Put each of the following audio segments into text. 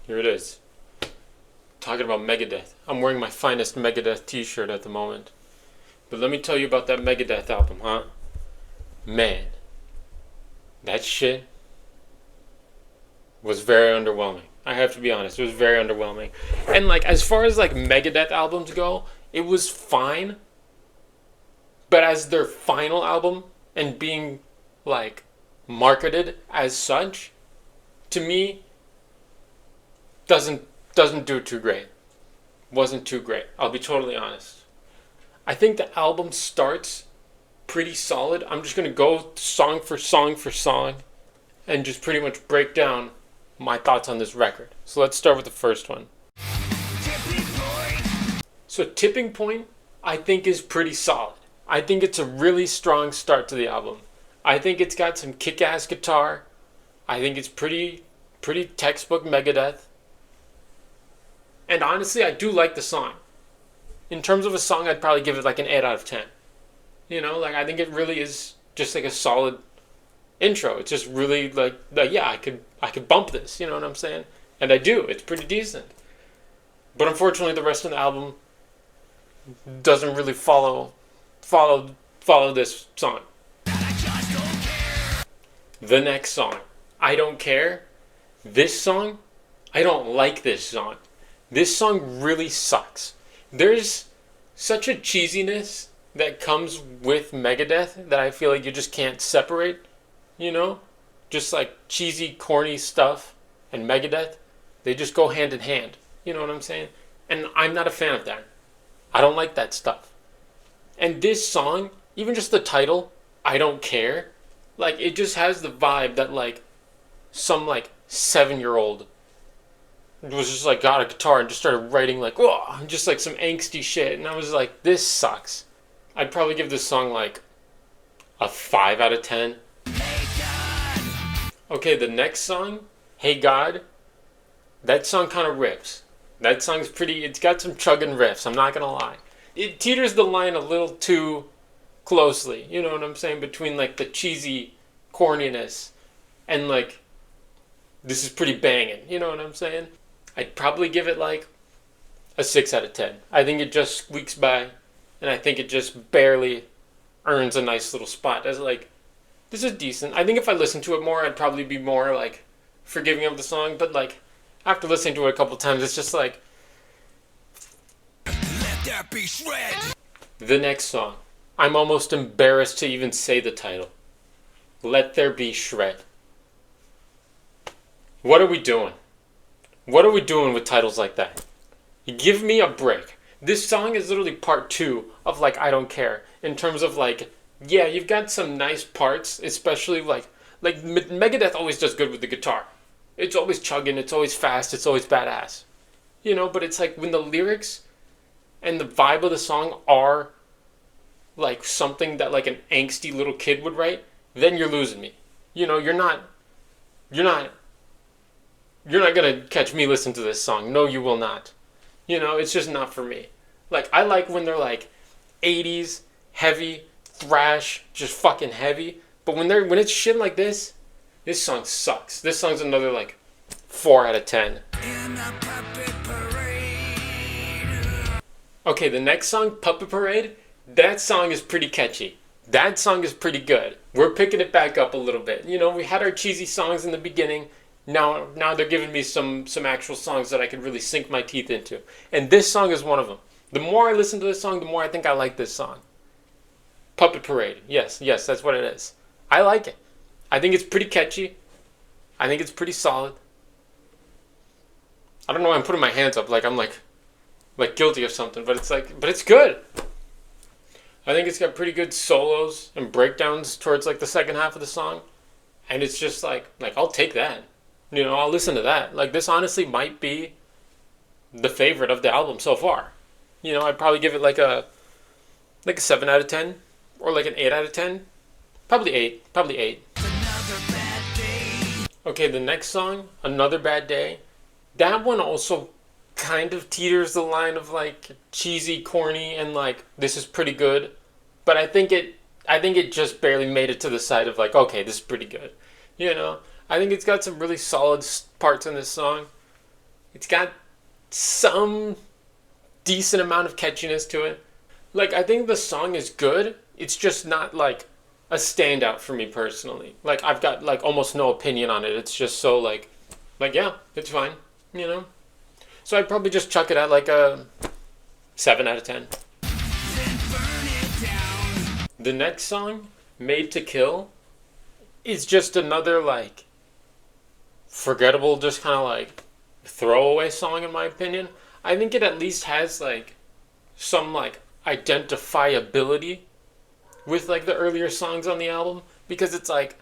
Here it is. Talking about Megadeth. I'm wearing my finest Megadeth t-shirt at the moment. But let me tell you about that Megadeth album, huh? Man, that shit was very underwhelming. I have to be honest, it was very underwhelming. And like as far as like Megadeth albums go, it was fine. But as their final album and being like marketed as such, to me doesn't do too great. Wasn't too great. I'll be totally honest. I think the album starts pretty solid. I'm just gonna go song for song for song and just pretty much break down my thoughts on this record. So let's start with the first one. So Tipping Point, I think is pretty solid. I think it's a really strong start to the album. I think it's got some kick-ass guitar. I think it's pretty textbook Megadeth. And honestly, I do like the song. In terms of a song, I'd probably give it like an 8 out of 10. You know, like I think it really is just like a solid intro. It's just really like yeah, I could bump this, you know what I'm saying? And I do. It's pretty decent. But unfortunately, the rest of the album doesn't really follow this song. The next song, I Don't Care. This song, I don't like this song. This song really sucks. There's such a cheesiness that comes with Megadeth that I feel like you just can't separate, you know? Just like cheesy, corny stuff and Megadeth, they just go hand in hand. You know what I'm saying? And I'm not a fan of that. I don't like that stuff. And this song, even just the title, I Don't Care, like it just has the vibe that like some like 7-year-old was just like got a guitar and just started writing like, whoa, just like some angsty shit. And I was like, this sucks. I'd probably give this song like a 5 out of 10. Okay, the next song, Hey God, that song kind of rips. That song's pretty, it's got some chugging riffs, I'm not gonna lie. It teeters the line a little too closely, you know what I'm saying, between like the cheesy corniness and like, this is pretty banging, you know what I'm saying? I'd probably give it like a 6 out of 10. I think it just squeaks by, and I think it just barely earns a nice little spot as like, this is decent. I think if I listened to it more, I'd probably be more like forgiving of the song, but like after listening to it a couple times, it's just like, let that be shred. The next song, I'm almost embarrassed to even say the title. Let There Be Shred. What are we doing? What are we doing with titles like that? Give me a break. This song is literally part 2 of like I Don't Care. In terms of like, yeah, you've got some nice parts, especially like Megadeth always does good with the guitar. It's always chugging, it's always fast, it's always badass. You know, but it's like when the lyrics and the vibe of the song are like something that like an angsty little kid would write, then you're losing me. You know, you're not gonna catch me listen to this song. No, you will not. You know, it's just not for me. Like, I like when they're like 80s, heavy, thrash, just fucking heavy. But when it's shit like this song sucks. This song's another like 4 out of 10. Okay, the next song, Puppet Parade, that song is pretty catchy. That song is pretty good. We're picking it back up a little bit. You know, we had our cheesy songs in the beginning. Now they're giving me some actual songs that I could really sink my teeth into. And this song is one of them. The more I listen to this song, the more I think I like this song. Puppet Parade. Yes, that's what it is. I like it. I think it's pretty catchy. I think it's pretty solid. I don't know why I'm putting my hands up like I'm like guilty of something, but it's good. I think it's got pretty good solos and breakdowns towards like the second half of the song. And it's just like I'll take that. You know, I'll listen to that. Like, this honestly might be the favorite of the album so far. You know, I'd probably give it like a 7 out of 10 or like an 8 out of 10. Probably 8. Okay, the next song, Another Bad Day. That one also kind of teeters the line of like cheesy, corny, and like this is pretty good. But I think it just barely made it to the side of like, okay, this is pretty good. You know, I think it's got some really solid parts in this song. It's got some decent amount of catchiness to it. Like, I think the song is good. It's just not like a standout for me personally. Like, I've got like almost no opinion on it. It's just so like yeah, it's fine, you know. So I'd probably just chuck it at like a 7 out of 10. The next song, Made to Kill, is just another like forgettable, just kind of like throwaway song in my opinion. I think it at least has like some like identifiability with like the earlier songs on the album, because it's like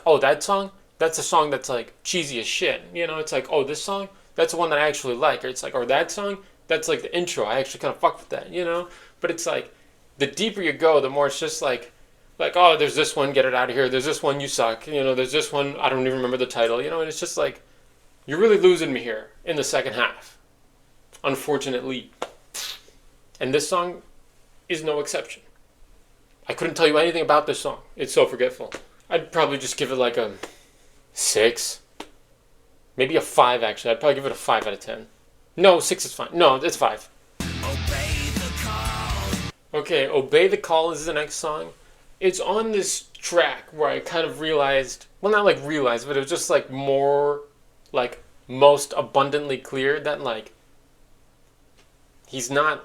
oh, that song, that's a song that's like cheesy as shit, you know. It's like, oh, this song, that's the one that I actually like. Or it's like, or that song, that's like the intro, I actually kind of fuck with that, you know. But it's like the deeper you go, the more it's just like oh, there's this one, get it out of here, there's this one, you suck, you know, there's this one, I don't even remember the title, you know. And it's just like, you're really losing me here in the second half, unfortunately. And this song is no exception. I couldn't tell you anything about this song. It's so forgetful. I'd probably just give it like a 6. Maybe a 5, actually. I'd probably give it a 5 out of 10. No, 6 is fine. No, it's 5. Obey the Call. Okay, Obey the Call is the next song. It's on this track where I kind of realized, well, not like realized, but it was just like more, like most abundantly clear that like he's not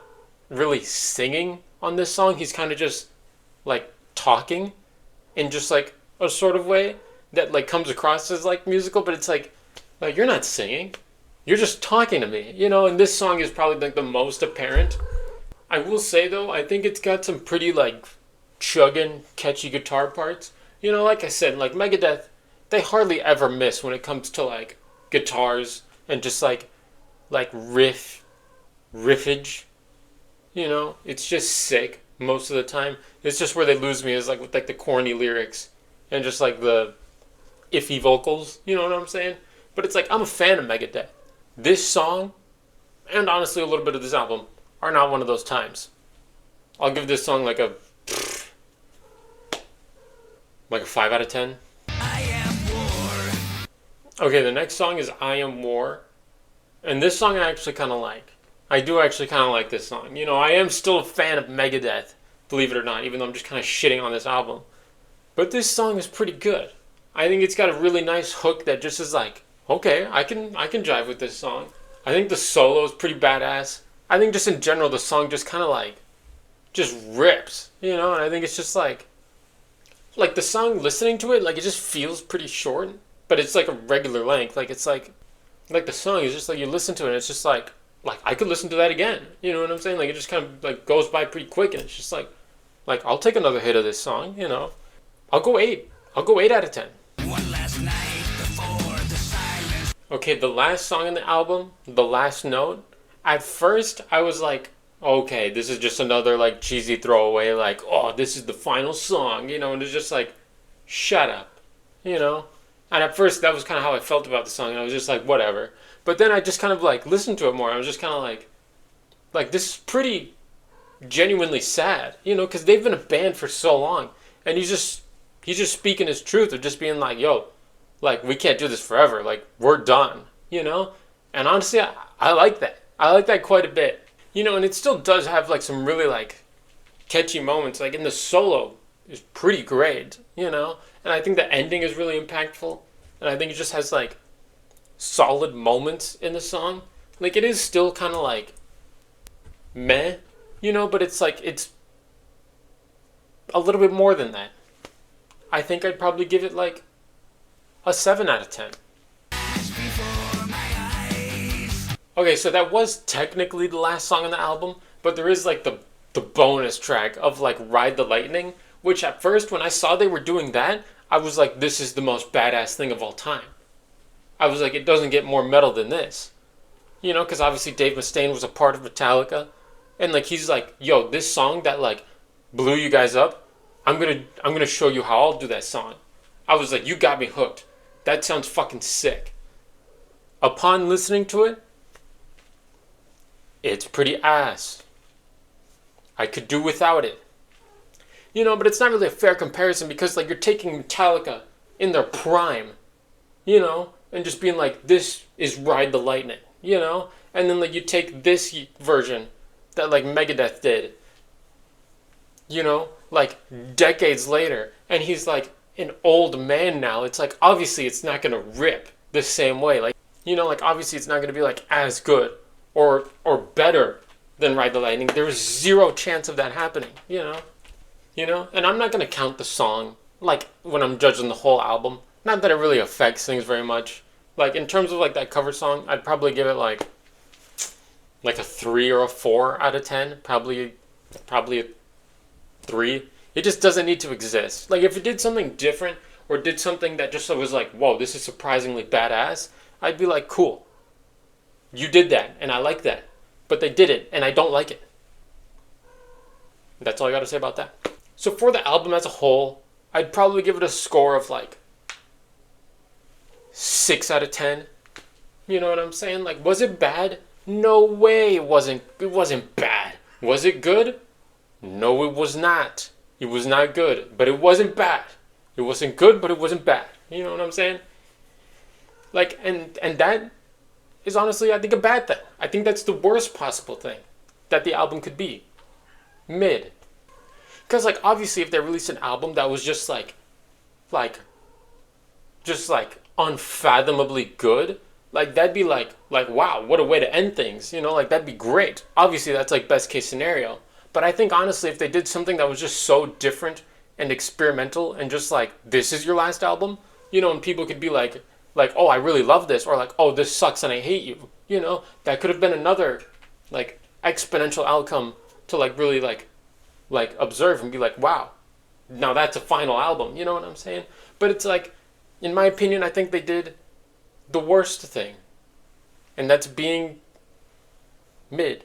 really singing on this song. He's kind of just like talking in just like a sort of way that like comes across as like musical, but it's like you're not singing, you're just talking to me, you know. And this song is probably like the most apparent. I will say though, I think it's got some pretty like chugging catchy guitar parts, you know. Like I said, like Megadeth, they hardly ever miss when it comes to like guitars and just like riffage, you know. It's just sick most of the time. It's just where they lose me is like with like the corny lyrics and just like the iffy vocals, you know what I'm saying? But it's like, I'm a fan of Megadeth. This song, and honestly a little bit of this album, are not one of those times. I'll give this song like a 5 out of 10. I Am War. Okay, the next song is I Am War. And this song I actually kind of like. I do actually kind of like this song. You know, I am still a fan of Megadeth, believe it or not, even though I'm just kind of shitting on this album. But this song is pretty good. I think it's got a really nice hook that just is like, okay, I can jive with this song. I think the solo is pretty badass. I think just in general the song just kind of like just rips, you know. And I think it's just like the song, listening to it, like it just feels pretty short, but it's like a regular length. Like it's like the song is just like, you listen to it and it's just like I could listen to that again, you know what I'm saying? Like it just kind of like goes by pretty quick, and it's just like I'll take another hit of this song, you know. I'll go 8 out of 10. One last night before the silence. Okay, the last song in the album, The Last Note. At first I was like, okay, this is just another like cheesy throwaway, like, oh, this is the final song, you know. And it's just like, shut up, you know. And at first that was kind of how I felt about the song, and I was just like, whatever. But then I just kind of like listened to it more. I was just kind of like this is pretty genuinely sad, you know, because they've been a band for so long, and he's just speaking his truth of just being like, yo, like we can't do this forever, like we're done, you know. And honestly, I like that. I like that quite a bit, you know. And it still does have like some really like catchy moments, like in the solo is pretty great, you know. And I think the ending is really impactful, and I think it just has like solid moments in the song. Like it is still kind of like meh, you know, but it's like it's a little bit more than that. I think I'd probably give it like a 7 out of 10. Okay, so that was technically the last song on the album, but there is like the bonus track of like Ride the Lightning, which at first when I saw they were doing that, I was like, this is the most badass thing of all time. I was like, it doesn't get more metal than this, you know, because obviously Dave Mustaine was a part of Metallica, and like he's like, yo, this song that like blew you guys up, I'm gonna show you how I'll do that song. I was like, you got me hooked. That sounds fucking sick. Upon listening to it, it's pretty ass. I could do without it. You know, but it's not really a fair comparison, because like you're taking Metallica in their prime, you know, and just being like, this is Ride the Lightning. you know? And then like you take this version that like Megadeth did, you know, like decades later, and he's like an old man now. It's like obviously it's not gonna rip the same way. Like, you know, like obviously it's not gonna be like as good or better than Ride the Lightning. There's zero chance of that happening, you know? You know? And I'm not gonna count the song like when I'm judging the whole album. Not that it really affects things very much. Like in terms of like that cover song, I'd probably give it like a 3 or a 4 out of 10. Probably a 3. It just doesn't need to exist. Like if it did something different or did something that just was like, whoa, this is surprisingly badass, I'd be like, cool. You did that and I like that. But they did it and I don't like it. That's all I gotta say about that. So for the album as a whole, I'd probably give it a score of like 6 out of 10. You know what I'm saying? Like, was it bad? No way it wasn't bad. Was it good? No, it was not. It was not good, but it wasn't bad. It wasn't good, but it wasn't bad. You know what I'm saying? Like, and that is honestly, I think, a bad thing. I think that's the worst possible thing that the album could be. Mid. Because, like, obviously, if they released an album that was just just like unfathomably good, like that'd be like wow, what a way to end things, you know? Like that'd be great. Obviously, that's like best case scenario. But I think honestly, if they did something that was just so different and experimental and just like this is your last album, you know, and people could be like oh, I really love this, or like oh, this sucks and I hate you, you know, that could have been another like exponential outcome to like really like observe and be like wow, now that's a final album, you know what I'm saying? But it's like, in my opinion, I think they did the worst thing, and that's being mid.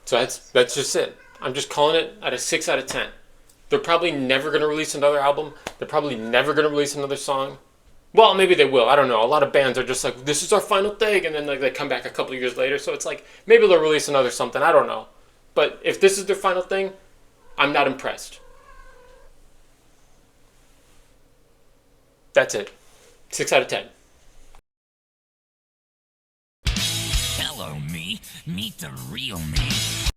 So that's just it. I'm just calling it at a 6 out of 10. They're probably never gonna release another album. They're probably never gonna release another song. Well, maybe they will. I don't know. A lot of bands are just like, this is our final thing, and then like they come back a couple of years later. So it's like maybe they'll release another something. I don't know. But if this is their final thing, I'm not impressed. That's it. 6 out of 10. Hello, me. Meet the real me.